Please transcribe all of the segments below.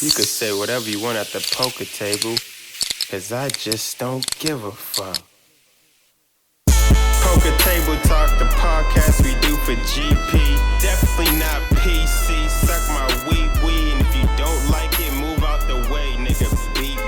You could say whatever you want at the poker table, 'cause I just don't give a fuck. Poker Table Talk, the podcast we do for GP. Definitely not PC. Suck my wee, and if you don't like it, move out the way, nigga. Beat.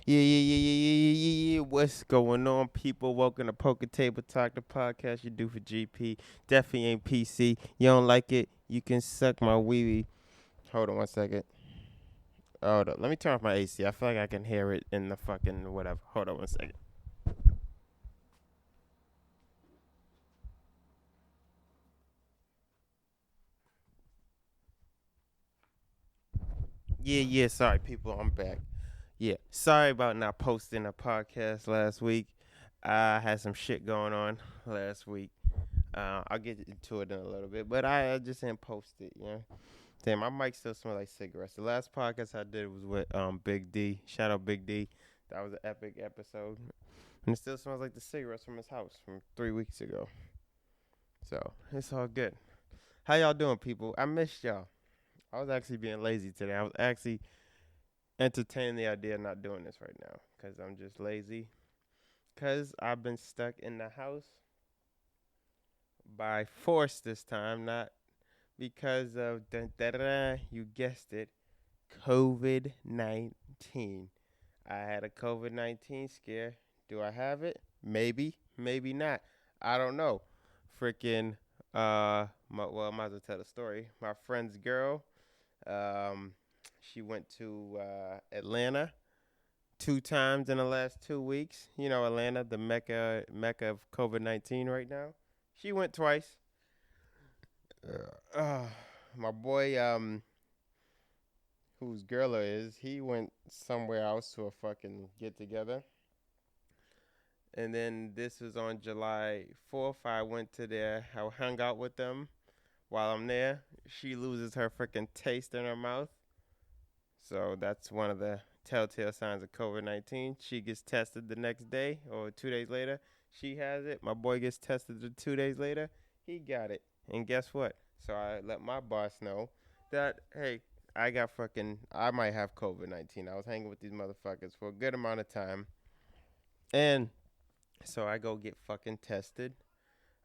Yeah. What's going on, people? Welcome to Poker Table Talk, the podcast you do for GP. Definitely ain't PC. You don't like it, you can suck my wee. Hold on one second. Hold up. Let me turn off my AC. I feel like I can hear it in the fucking whatever. Hold on one second. Yeah. Sorry, people. I'm back. Yeah. Sorry about not posting a podcast last week. I had some shit going on last week. I'll get into it in a little bit, but I just didn't post it, you know. Damn, my mic still smells like cigarettes. The last podcast I did was with Big D. Shout out Big D. That was an epic episode. And it still smells like the cigarettes from his house from 3 weeks ago. So, it's all good. How y'all doing, people? I missed y'all. I was actually being lazy today. I was actually entertaining the idea of not doing this right now because I'm just lazy. Because I've been stuck in the house by force this time, not because of, you guessed it, COVID-19. I had a COVID-19 scare. Do I have it? Maybe, maybe not. I don't know. Freaking, I might as well tell the story. My friend's girl, she went to Atlanta 2 times in the last 2 weeks. You know, Atlanta, the mecca of COVID-19 right now. She went twice. My boy, whose girl it is, he went somewhere else to a fucking get together. And then this was on July 4th. I went to there. I hung out with them while I'm there. She loses her freaking taste in her mouth. So that's one of the telltale signs of COVID-19. She gets tested the next day or 2 days later. She has it. My boy gets tested 2 days later. He got it. And guess what? So I let my boss know that, hey, I might have COVID-19. I was hanging with these motherfuckers for a good amount of time. And so I go get fucking tested.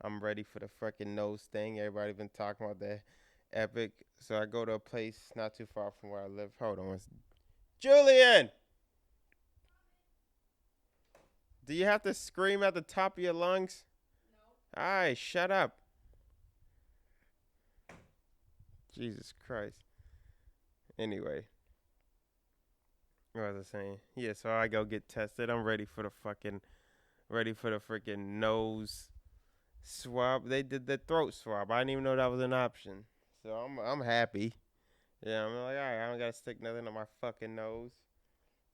I'm ready for the fucking nose thing. Everybody been talking about that epic. So I go to a place not too far from where I live. Hold on. Julian! Do you have to scream at the top of your lungs? No. All right, shut up. Jesus Christ. Anyway. What was I saying? Yeah, so I go get tested. I'm ready for the freaking nose swab. They did the throat swab. I didn't even know that was an option. So I'm happy. Yeah, I'm like, all right, I don't gotta stick nothing on my fucking nose.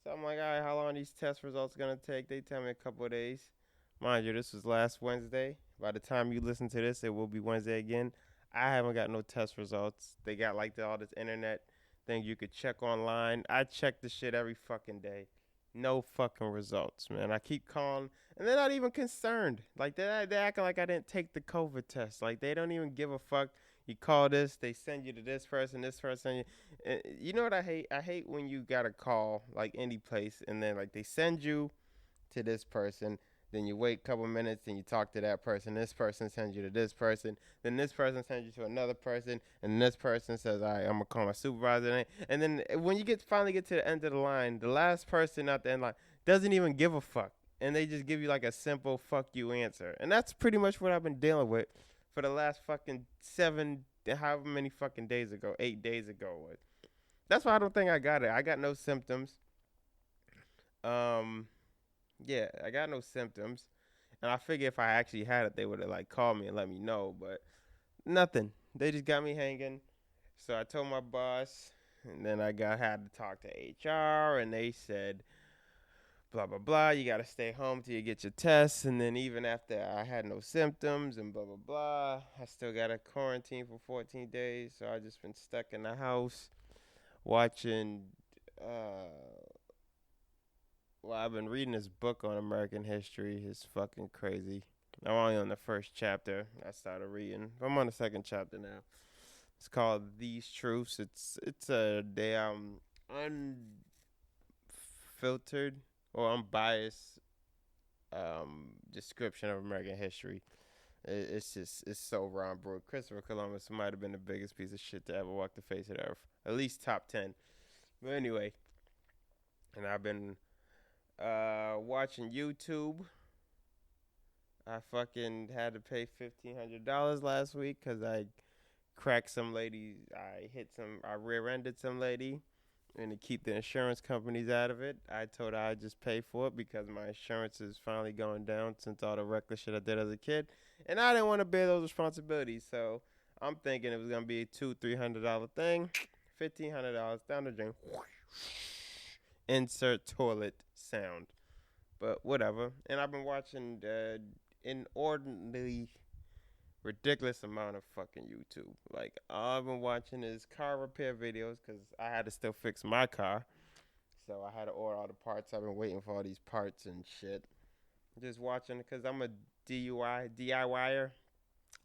So I'm like, all right, how long are these test results gonna take? They tell me a couple of days. Mind you, this was last Wednesday. By the time you listen to this, it will be Wednesday again. I haven't got no test results. They got like all this internet thing you could check online. I check the shit every fucking day. No fucking results, man. I keep calling, and they're not even concerned. Like, they're acting like I didn't take the COVID test. Like, they don't even give a fuck. You call this, they send you to this person. You know what I hate? I hate when you got to call, like, any place, and then, like, they send you to this person. Then you wait a couple minutes and you talk to that person. This person sends you to this person. Then this person sends you to another person. And this person says, all right, I'm going to call my supervisor. And then when you finally get to the end of the line, the last person at the end line doesn't even give a fuck. And they just give you like a simple fuck you answer. And that's pretty much what I've been dealing with for the last fucking however many fucking days ago, 8 days ago. That's why I don't think I got it. I got no symptoms. Yeah, I got no symptoms, and I figure if I actually had it, they would have like called me and let me know, but nothing. They just got me hanging. So I told my boss, and then I had to talk to HR, and they said, blah blah blah. You gotta stay home till you get your tests, and then even after I had no symptoms and blah blah blah, I still got to quarantine for 14 days. So I just been stuck in the house watching. Well, I've been reading this book on American history. It's fucking crazy. I'm only on the first chapter. I started reading. I'm on the second chapter now. It's called These Truths. It's a damn unfiltered or unbiased description of American history. It's so wrong, bro. Christopher Columbus might have been the biggest piece of shit to ever walk the face of the earth. At least top 10. But anyway, and I've been watching YouTube. I fucking had to pay $1,500 last week because I cracked some lady. I rear-ended some lady. And to keep the insurance companies out of it, I told her I'd just pay for it because my insurance is finally going down since all the reckless shit I did as a kid. And I didn't want to bear those responsibilities. So I'm thinking it was going to be a $200-$300 thing. $1,500 down the drain. Insert toilet sound. But whatever. And I've been watching inordinately ridiculous amount of fucking YouTube. Like, all I've been watching is car repair videos because I had to still fix my car. So I had to order all the parts. I've been waiting for all these parts and shit. Just watching because I'm a DIYer.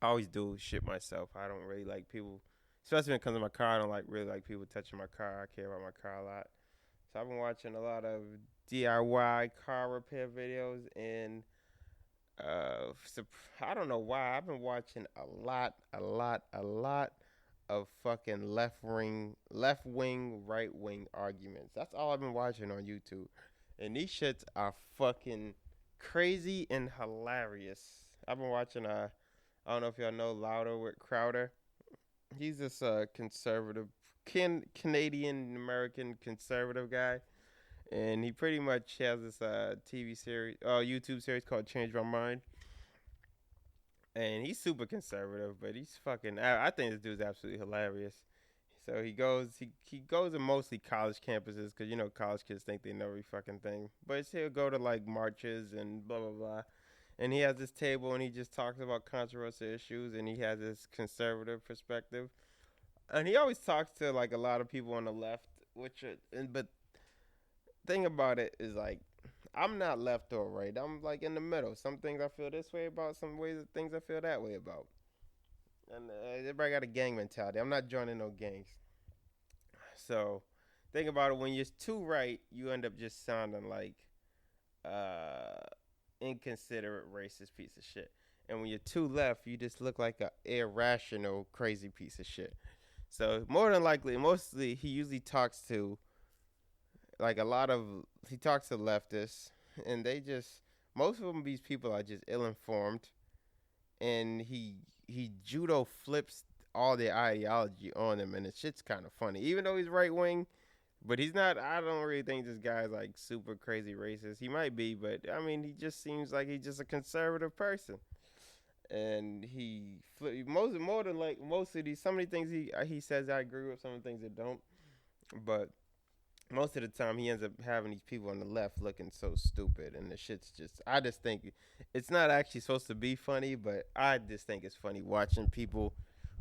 I always do shit myself. I don't really like people, especially when it comes to my car. I don't really like people touching my car. I care about my car a lot. So I've been watching a lot of DIY car repair videos and I don't know why. I've been watching a lot of fucking left wing, right wing arguments. That's all I've been watching on YouTube. And these shits are fucking crazy and hilarious. I've been watching I don't know if y'all know Louder with Crowder. He's this conservative Canadian American conservative guy. And he pretty much has this YouTube series called Change My Mind. And he's super conservative, but he's fucking. I think this dude's absolutely hilarious. So he goes to mostly college campuses because college kids think they know every fucking thing. But he'll go to like marches and blah blah blah. And he has this table and he just talks about controversial issues and he has this conservative perspective. And he always talks to like a lot of people on the left, but thing about it is like I'm not left or right. I'm like in the middle. Some things I feel this way about, some things I feel that way about. And everybody got a gang mentality. I'm not joining no gangs. So think about it. When you're too right, you end up just sounding like inconsiderate racist piece of shit. And when you're too left, you just look like a irrational crazy piece of shit. So more than likely, mostly he usually talks to like he talks to leftists, and most of them, these people are just ill-informed, and he judo flips all their ideology on them, and the shit's kind of funny. Even though he's right-wing, but he's not, I don't really think this guy's like super crazy racist. He might be, but I mean, he just seems like he's just a conservative person. And most of these, some of the things he says I agree with, some of the things I don't, but most of the time he ends up having these people on the left looking so stupid, and the shit's just, I just think it's not actually supposed to be funny, but I just think it's funny watching people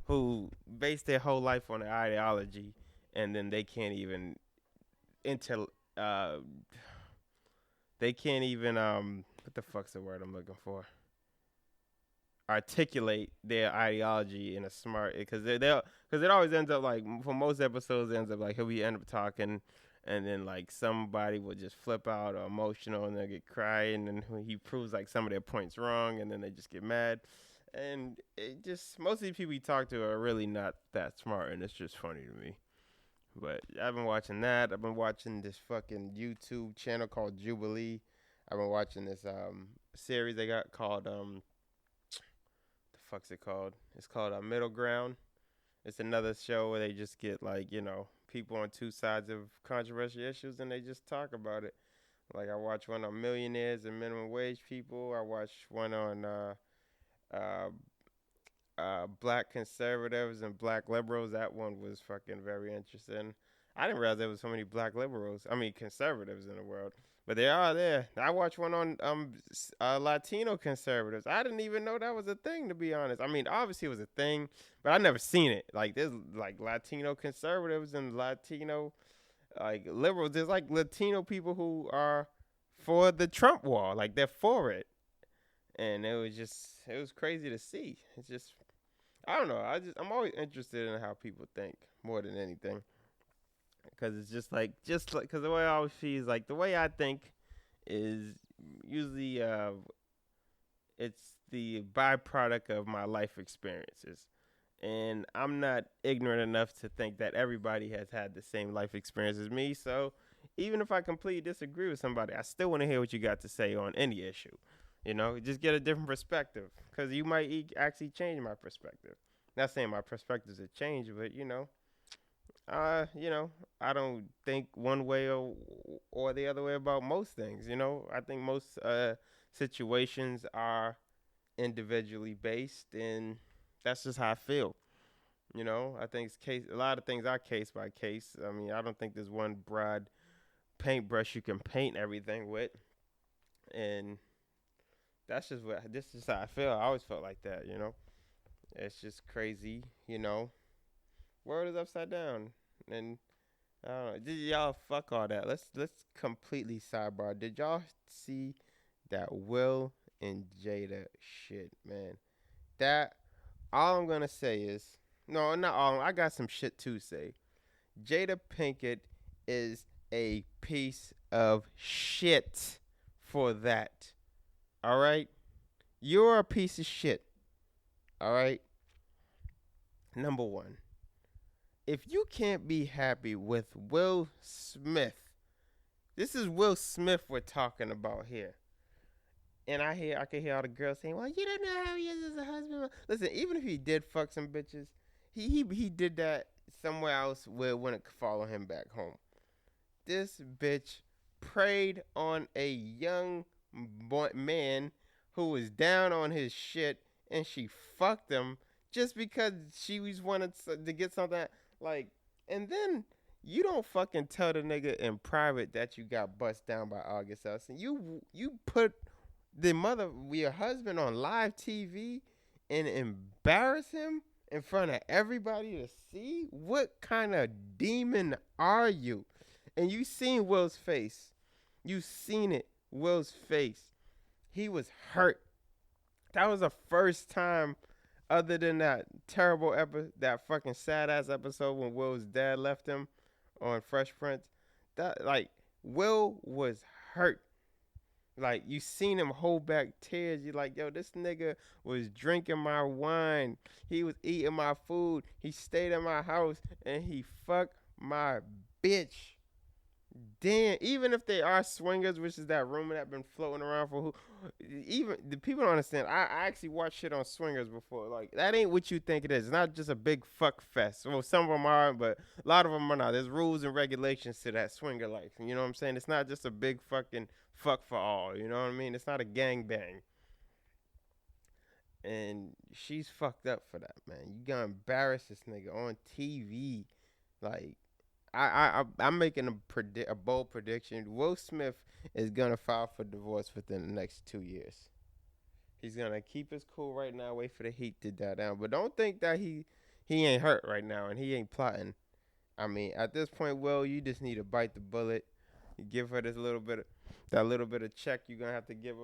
who base their whole life on their ideology, and then they can't even what the fuck's the word I'm looking for? Articulate their ideology in a smart, because it always ends up like, for most episodes, it ends up like he'll end up talking, and then like somebody will just flip out or emotional and they'll get crying, and he proves like some of their points wrong, and then they just get mad. And it just, most of the people you talk to are really not that smart, and it's just funny to me. But I've been watching that. I've been watching this fucking YouTube channel called Jubilee. I've been watching this series they got called the fuck's it called? It's called Middle Ground. It's another show where they just get like, people on two sides of controversial issues and they just talk about it. Like I watched one on millionaires and minimum wage people. I watched one on black conservatives and black liberals. That one was fucking very interesting. I didn't realize there was so many black conservatives in the world. But they are there. I watched one on Latino conservatives. I didn't even know that was a thing, to be honest. I mean, obviously it was a thing, but I never seen it. Like, there's like Latino conservatives and Latino like liberals. There's like Latino people who are for the Trump wall. Like they're for it, and it was crazy to see. It's just I don't know. I'm always interested in how people think more than anything, because it's just like because the way I always see is like the way I think is usually it's the byproduct of my life experiences. And I'm not ignorant enough to think that everybody has had the same life experience as me. So even if I completely disagree with somebody, I still want to hear what you got to say on any issue. You know, just get a different perspective because you might actually change my perspective. Not saying my perspectives have changed, but you know, I don't think one way or the other way about most things. You know, I think most situations are individually based, and that's just how I feel. You know, I think it's case. A lot of things are case by case. I mean, I don't think there's one broad paintbrush you can paint everything with, and that's just what. This is how I feel. I always felt like that. You know, it's just crazy. You know, world is upside down, and I don't know. Did y'all fuck all that? Let's completely sidebar. Did y'all see that Will and Jada shit, man? That all I'm gonna say is no, not all. I got some shit to say. Jada Pinkett is a piece of shit for that. All right, you're a piece of shit. All right. Number one, if you can't be happy with Will Smith, this is Will Smith we're talking about here. And I can hear all the girls saying, "Well, you don't know how he is as a husband." Listen, even if he did fuck some bitches, he did that somewhere else where it wouldn't follow him back home. This bitch preyed on a young man who was down on his shit, and she fucked him just because she was wanted to get something like. And then you don't fucking tell the nigga in private that you got bust down by August Alsina. You put the mother your husband on live TV and embarrass him in front of everybody to see? What kind of demon are you? And you seen Will's face. You seen it. Will's face. He was hurt. That was the first time, other than that terrible that fucking sad ass episode when Will's dad left him on Fresh Prince. That like Will was hurt. Like, you seen him hold back tears. You like, yo, this nigga was drinking my wine. He was eating my food. He stayed in my house, and he fucked my bitch. Damn, even if they are swingers, which is that rumor that been floating around for who, even the people don't understand. I actually watched shit on swingers before. Like, that ain't what you think it is. It's not just a big fuck fest. Well, some of them are, but a lot of them are not. There's rules and regulations to that swinger life. You know what I'm saying? It's not just a big fucking fuck for all. You know what I mean? It's not a gang bang. And she's fucked up for that, man. You gonna embarrass this nigga on TV, like. I'm making a bold prediction. Will Smith is gonna file for divorce within the next 2 years. He's gonna keep his cool right now, wait for the heat to die down. But don't think that he ain't hurt right now and he ain't plotting. I mean, at this point, Will, you just need to bite the bullet. You give her that little bit of check you're gonna have to give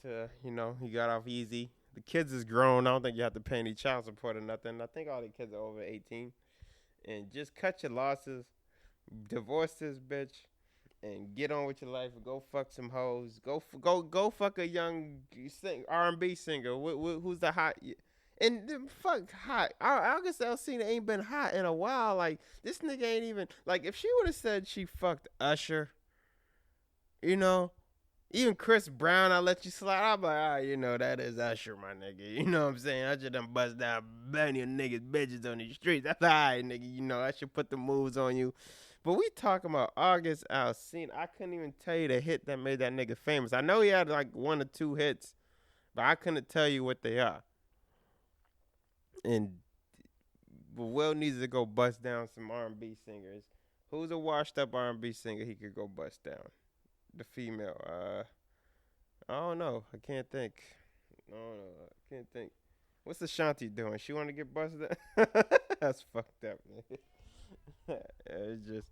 her he got off easy. The kids is grown. I don't think you have to pay any child support or nothing. I think all the kids are over 18. And just cut your losses. Divorce this bitch and get on with your life. Go fuck some hoes. Go fuck a young R&B singer. Who's the hot? And fuck hot. August Alsina ain't been hot in a while. Like, this nigga ain't even like. If she would have said she fucked Usher, even Chris Brown, I let you slide. I'm like, that is Usher, my nigga. You know what I'm saying? Usher done bust down plenty of niggas bitches on the streets. That's all right, nigga. I should put the moves on you. But we talking about August Alsina. I couldn't even tell you the hit that made that nigga famous. I know he had like 1 or 2 hits, but I couldn't tell you what they are. And Will needs to go bust down some R&B singers. Who's a washed up R&B singer he could go bust down? The female. I don't know. I can't think. No, I can't think. What's Ashanti doing? She want to get busted? That's fucked up, man. It's just,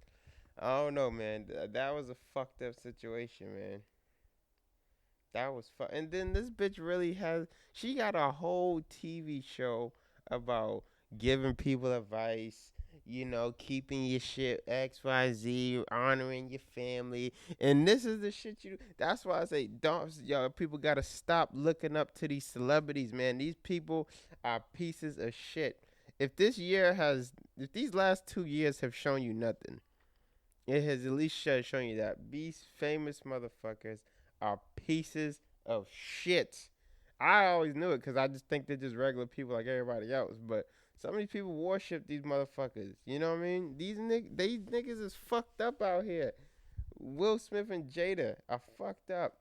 I don't know, man. That was a fucked up situation, man. That was fun. And then this bitch really has. She got a whole TV show about giving people advice. Keeping your shit XYZ, honoring your family, and this is the shit you. That's why I say, don't y'all people gotta stop looking up to these celebrities, man. These people are pieces of shit. If these last 2 years have shown you nothing, it has at least shown you that these famous motherfuckers are pieces of shit. I always knew it because I just think they're just regular people like everybody else. But some of these people worship these motherfuckers. You know what I mean? These niggas is fucked up out here. Will Smith and Jada are fucked up.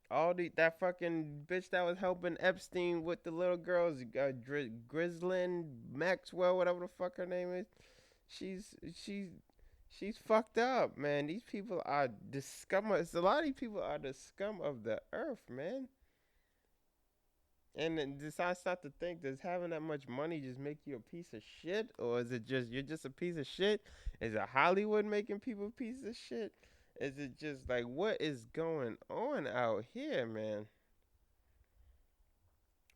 That fucking bitch that was helping Epstein with the little girls, Ghislaine Maxwell, whatever the fuck her name is. She's she's She's fucked up, man. These people are the scum. A lot of these people are the scum of the earth, man. And then I start to think, does having that much money just make you a piece of shit, or is it just you're just a piece of shit? Is it Hollywood making people pieces of shit? Is it just like what is going on out here, man?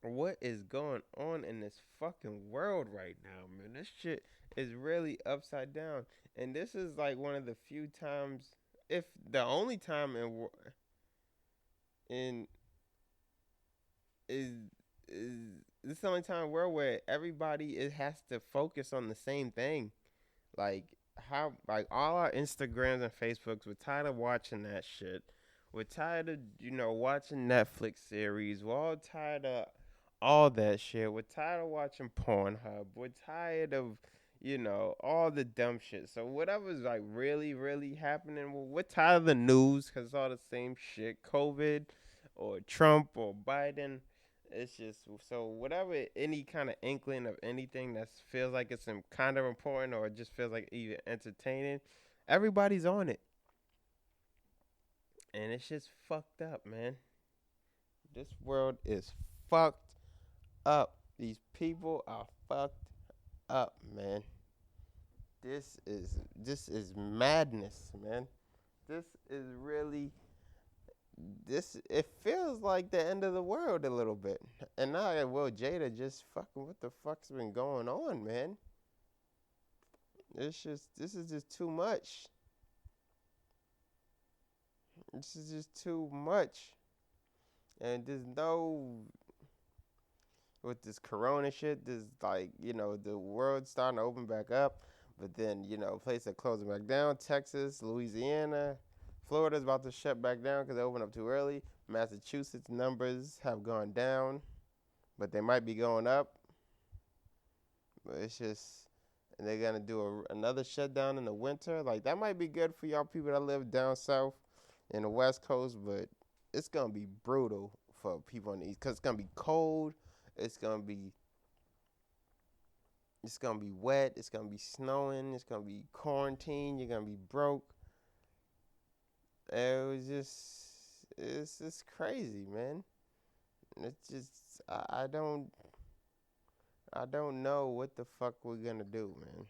What is going on in this fucking world right now, man? This shit is really upside down. And this is like one of the few times, if the only time in is is this is the only time in the world where everybody has to focus on the same thing. Like like all our Instagrams and Facebooks, we're tired of watching that shit. We're tired of watching Netflix series. We're all tired of all that shit. We're tired of watching Pornhub. We're tired of all the dumb shit. So whatever's like really, really happening, well, we're tired of the news because it's all the same shit. COVID or Trump or Biden. It's just so whatever any kind of inkling of anything that feels like it's kind of important or it just feels like even entertaining, everybody's on it. And it's just fucked up, man. This world is fucked up. These people are fucked up, man. This is madness, man. This is really it feels like the end of the world a little bit. And now I Will Jada just fucking what the fuck's been going on, man? This is just too much. This is just too much. And there's no with this corona shit, there's like, the world's starting to open back up, but then, places are closing back down. Texas, Louisiana, Florida's about to shut back down because they opened up too early. Massachusetts numbers have gone down, but they might be going up. But it's just, and they're going to do another shutdown in the winter. Like, that might be good for y'all people that live down south in the West Coast, but it's going to be brutal for people on the East because it's going to be cold. It's gonna be wet. It's gonna be snowing. It's gonna be quarantine. You're gonna be broke. It's just crazy, man. It's just I don't know what the fuck we're gonna do, man.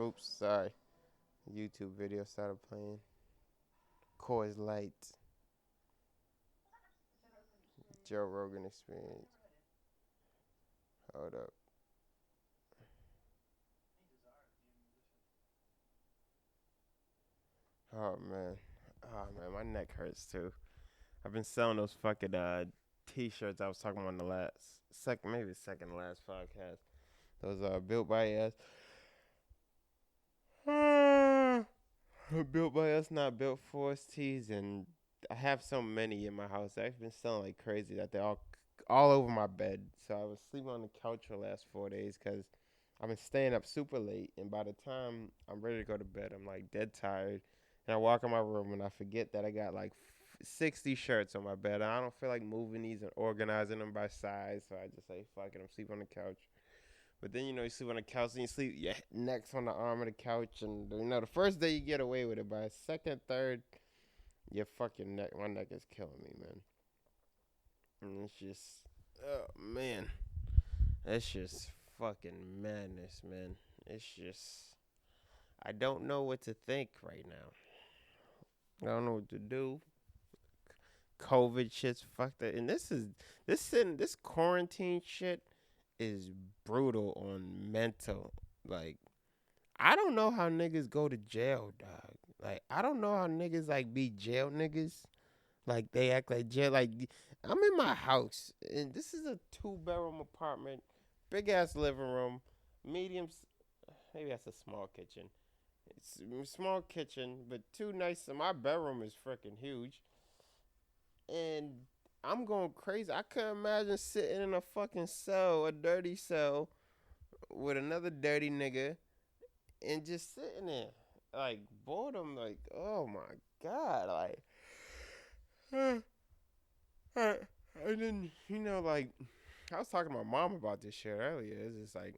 Oops, sorry. YouTube video started playing. Coors Light. Joe Rogan Experience. Hold up. Oh man. My neck hurts too. I've been selling those fucking t-shirts I was talking about in the maybe second to last podcast. Those are built by us. Built by us, not built for us tees, and I have so many in my house. I've been selling like crazy that they're all over my bed. So I was sleeping on the couch for the last 4 days because I've been staying up super late. And by the time I'm ready to go to bed, I'm like dead tired. And I walk in my room and I forget that I got like 60 shirts on my bed. I don't feel like moving these and organizing them by size. So I just say, fuck it, I'm sleeping on the couch. But then, you sleep on the couch and you sleep your neck's on the arm of the couch. And, the first day you get away with it. By second, third, your fucking neck, my neck is killing me, man. And it's just, oh, man. It's just fucking madness, man. It's just, I don't know what to think right now. I don't know what to do. COVID shit's fucked up, and this quarantine shit is brutal on mental. Like, I don't know how niggas go to jail, dog. Like, I don't know how niggas like be jail niggas. Like, they act like jail. Like, I'm in my house, and this is a 2-bedroom apartment, big ass living room, medium. Maybe that's a small kitchen. It's a small kitchen, but too nice. So my bedroom is freaking huge, and I'm going crazy. I couldn't imagine sitting in a fucking cell, a dirty cell, with another dirty nigga, and just sitting there, like boredom. Like, oh my god, like, and then like I was talking to my mom about this shit earlier. It's just like,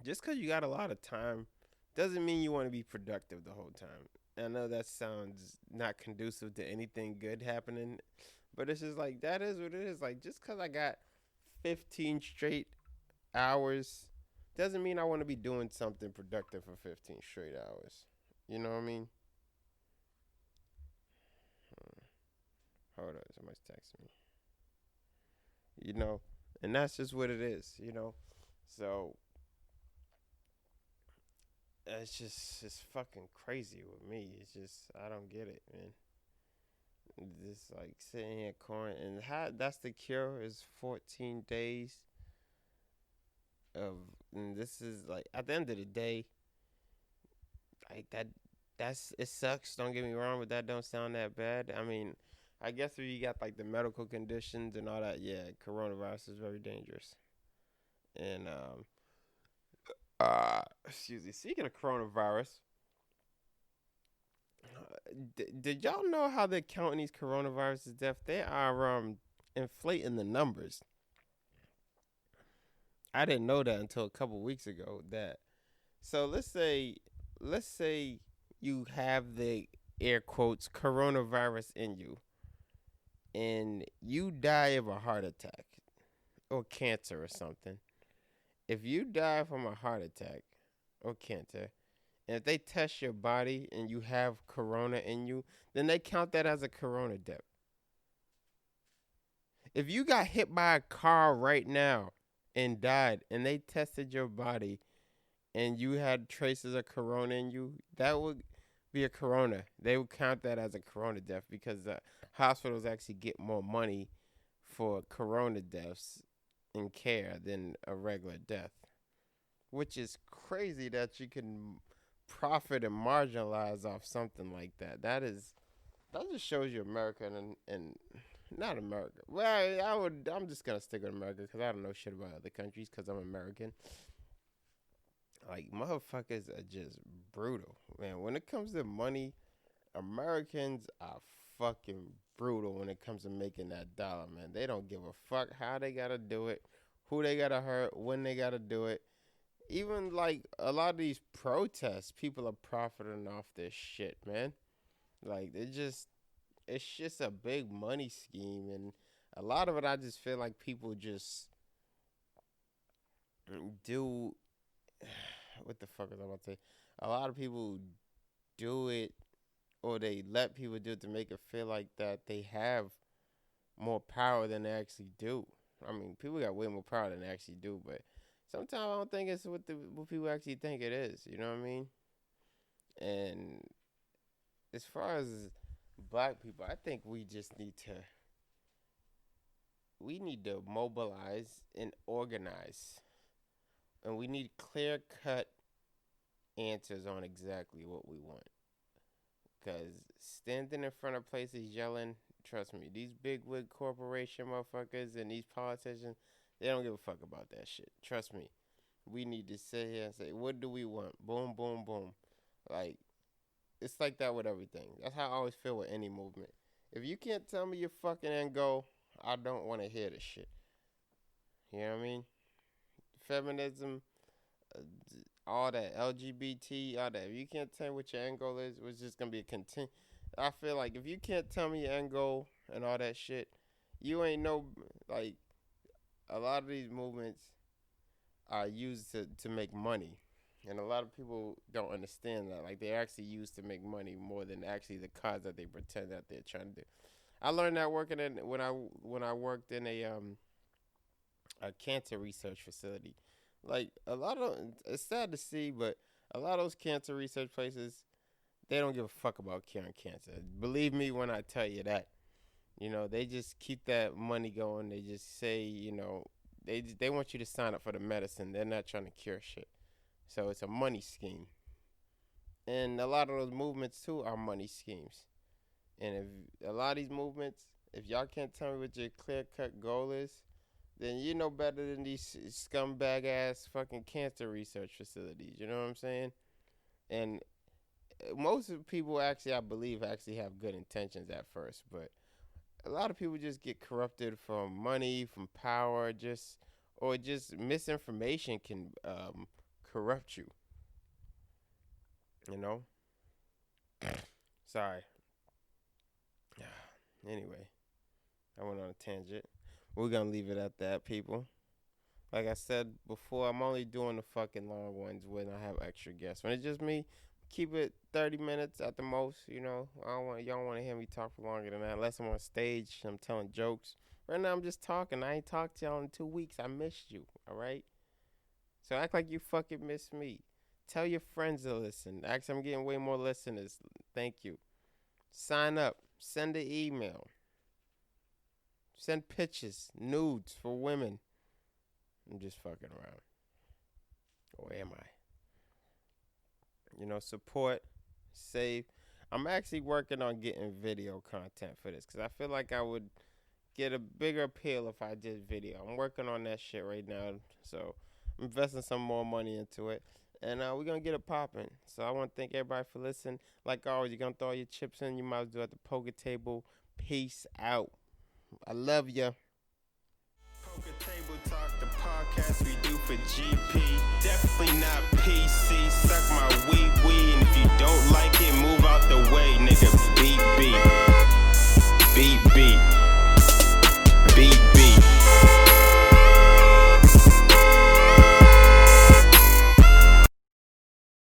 just because you got a lot of time doesn't mean you want to be productive the whole time. I know that sounds not conducive to anything good happening, but it's just like, that is what it is. Like, just because I got 15 straight hours doesn't mean I want to be doing something productive for 15 straight hours. You know what I mean? Hold on, somebody's texting me. And that's just what it is. So it's fucking crazy with me. It's just, I don't get it, man. Just like sitting here and how that's the cure is 14 days of, and this is like, at the end of the day, like that's it sucks. Don't get me wrong, but that don't sound that bad. I mean, I guess if you got like the medical conditions and all that, yeah, coronavirus is very dangerous. And excuse me. Speaking of coronavirus, did y'all know how they're counting these coronavirus deaths? They are inflating the numbers. I didn't know that until a couple weeks ago. So let's say you have the air quotes coronavirus in you, and you die of a heart attack or cancer or something. If you die from a heart attack or cancer, and if they test your body and you have corona in you, then they count that as a corona death. If you got hit by a car right now and died, and they tested your body and you had traces of corona in you, that would be a corona. They would count that as a corona death because the hospitals actually get more money for corona deaths in care than a regular death, which is crazy that you can profit and marginalize off something like that. That just shows you America and not America. Well, I'm just gonna stick with America because I don't know shit about other countries because I'm American. Like, motherfuckers are just brutal, man. When it comes to money, Americans are fucking brutal when it comes to making that dollar, man. They don't give a fuck how they gotta do it, who they gotta hurt, when they gotta do it. Even like a lot of these protests, people are profiting off this shit, man. Like, it's just a big money scheme, and a lot of it, I just feel like people just do. What the fuck was I about to say? A lot of people do it, or they let people do it to make it feel like that they have more power than they actually do. I mean, people got way more power than they actually do, but sometimes I don't think it's what people actually think it is. You know what I mean? And as far as black people, I think we need to mobilize and organize, and we need clear cut answers on exactly what we want. Because standing in front of places yelling, trust me, these big wig corporation motherfuckers and these politicians, they don't give a fuck about that shit. Trust me. We need to sit here and say, what do we want? Boom, boom, boom. Like, it's like that with everything. That's how I always feel with any movement. If you can't tell me your fucking end goal, I don't want to hear the shit. You know what I mean? Feminism, all that, LGBT, all that. If you can't tell me what your end goal is, it's just going to be a continue. I feel like if you can't tell me your end goal and all that shit, you ain't like, a lot of these movements are used to make money. And a lot of people don't understand that. Like, they're actually used to make money more than actually the cause that they pretend that they're trying to do. I learned that working in when I worked in a cancer research facility. Like a lot of it's sad to see, but a lot of those cancer research places they don't give a fuck about curing cancer. Believe me when I tell you that. You know, they just keep that money going. They just say, they want you to sign up for the medicine. They're not trying to cure shit. So it's a money scheme. And a lot of those movements too are money schemes. And if a lot of these movements, if y'all can't tell me what your clear cut goal is, then you know better than these scumbag ass fucking cancer research facilities. You know what I'm saying? And most of the people actually, I believe, actually have good intentions at first, but a lot of people just get corrupted from money, from power, or just misinformation can corrupt you. You know. Sorry. Anyway, I went on a tangent. We're gonna leave it at that, people. Like I said before, I'm only doing the fucking long ones when I have extra guests. When it's just me, keep it 30 minutes at the most. You know, y'all don't want to hear me talk for longer than that unless I'm on stage. I'm telling jokes. Right now, I'm just talking. I ain't talked to y'all in 2 weeks. I missed you. All right. So act like you fucking missed me. Tell your friends to listen. Actually, I'm getting way more listeners. Thank you. Sign up. Send an email. Send pictures, nudes for women. I'm just fucking around. Or am I? You know, support, save. I'm actually working on getting video content for this because I feel like I would get a bigger appeal if I did video. I'm working on that shit right now. So I'm investing some more money into it. And we're going to get it popping. So I want to thank everybody for listening. Like always, you're going to throw your chips in. You might as well do it at the poker table. Peace out. I love ya. Poker Table Talk, the podcast we do for GP. Definitely not PC. Suck my weed.